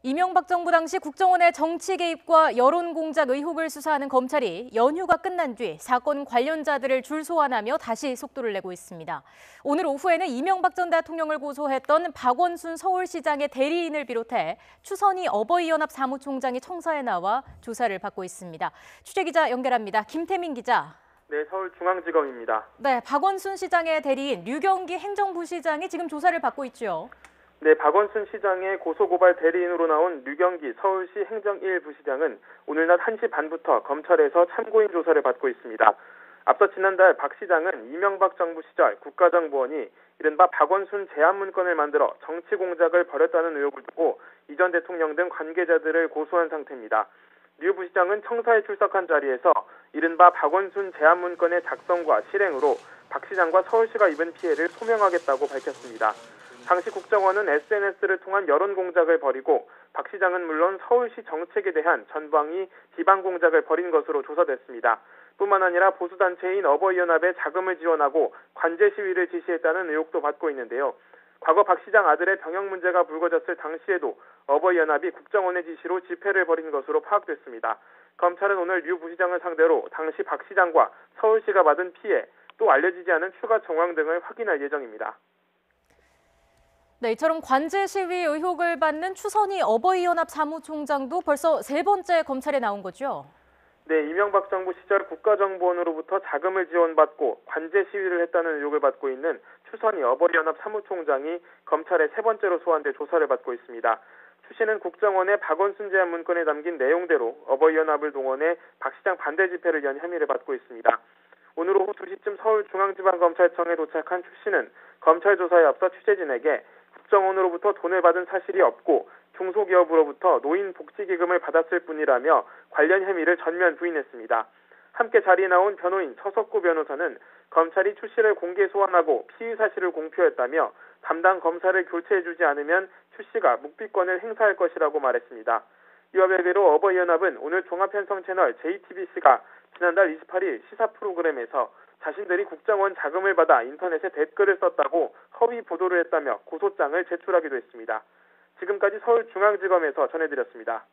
이명박 정부 당시 국정원의 정치 개입과 여론 공작 의혹을 수사하는 검찰이 연휴가 끝난 뒤 사건 관련자들을 줄 소환하며 다시 속도를 내고 있습니다. 오늘 오후에는 이명박 전 대통령을 고소했던 박원순 서울시장의 대리인을 비롯해 추선희 어버이연합 사무총장이 청사에 나와 조사를 받고 있습니다. 취재기자 연결합니다. 김태민 기자. 네, 서울중앙지검입니다. 네, 박원순 시장의 대리인 류경기 행정부시장이 지금 조사를 받고 있죠. 네, 박원순 시장의 고소고발 대리인으로 나온 류경기 서울시 행정 1부시장은 오늘 낮 1시 반부터 검찰에서 참고인 조사를 받고 있습니다. 앞서 지난달 박 시장은 이명박 정부 시절 국가정보원이 이른바 박원순 제안문건을 만들어 정치 공작을 벌였다는 의혹을 두고 이 전 대통령 등 관계자들을 고소한 상태입니다. 류 부시장은 청사에 출석한 자리에서 이른바 박원순 제안문건의 작성과 실행으로 박 시장과 서울시가 입은 피해를 소명하겠다고 밝혔습니다. 당시 국정원은 SNS를 통한 여론 공작을 벌이고 박 시장은 물론 서울시 정책에 대한 전방위 비방 공작을 벌인 것으로 조사됐습니다. 뿐만 아니라 보수단체인 어버이연합에 자금을 지원하고 관제 시위를 지시했다는 의혹도 받고 있는데요. 과거 박 시장 아들의 병역 문제가 불거졌을 당시에도 어버이연합이 국정원의 지시로 집회를 벌인 것으로 파악됐습니다. 검찰은 오늘 류 부시장을 상대로 당시 박 시장과 서울시가 받은 피해, 또 알려지지 않은 추가 정황 등을 확인할 예정입니다. 네, 이처럼 관제 시위 의혹을 받는 추선희 어버이연합 사무총장도 벌써 세 번째 검찰에 나온 거죠? 네, 이명박 정부 시절 국가정보원으로부터 자금을 지원받고 관제 시위를 했다는 의혹을 받고 있는 추선희 어버이연합 사무총장이 검찰에 세 번째로 소환돼 조사를 받고 있습니다. 추 씨는 국정원의 박원순 제안 문건에 담긴 내용대로 어버이연합을 동원해 박 시장 반대 집회를 연 혐의를 받고 있습니다. 오늘 오후 2시쯤 서울중앙지방검찰청에 도착한 추 씨는 검찰 조사에 앞서 취재진에게 국정원으로부터 돈을 받은 사실이 없고 중소기업으로부터 노인복지기금을 받았을 뿐이라며 관련 혐의를 전면 부인했습니다. 함께 자리에 나온 변호인 서석구 변호사는 검찰이 추 씨를 공개 소환하고 피의 사실을 공표했다며 담당 검사를 교체해주지 않으면 추 씨가 묵비권을 행사할 것이라고 말했습니다. 이와 별개로 어버이연합은 오늘 종합편성 채널 JTBC가 지난달 28일 시사 프로그램에서 자신들이 국정원 자금을 받아 인터넷에 댓글을 썼다고 허위 보도를 했다며 고소장을 제출하기도 했습니다. 지금까지 서울중앙지검에서 전해드렸습니다.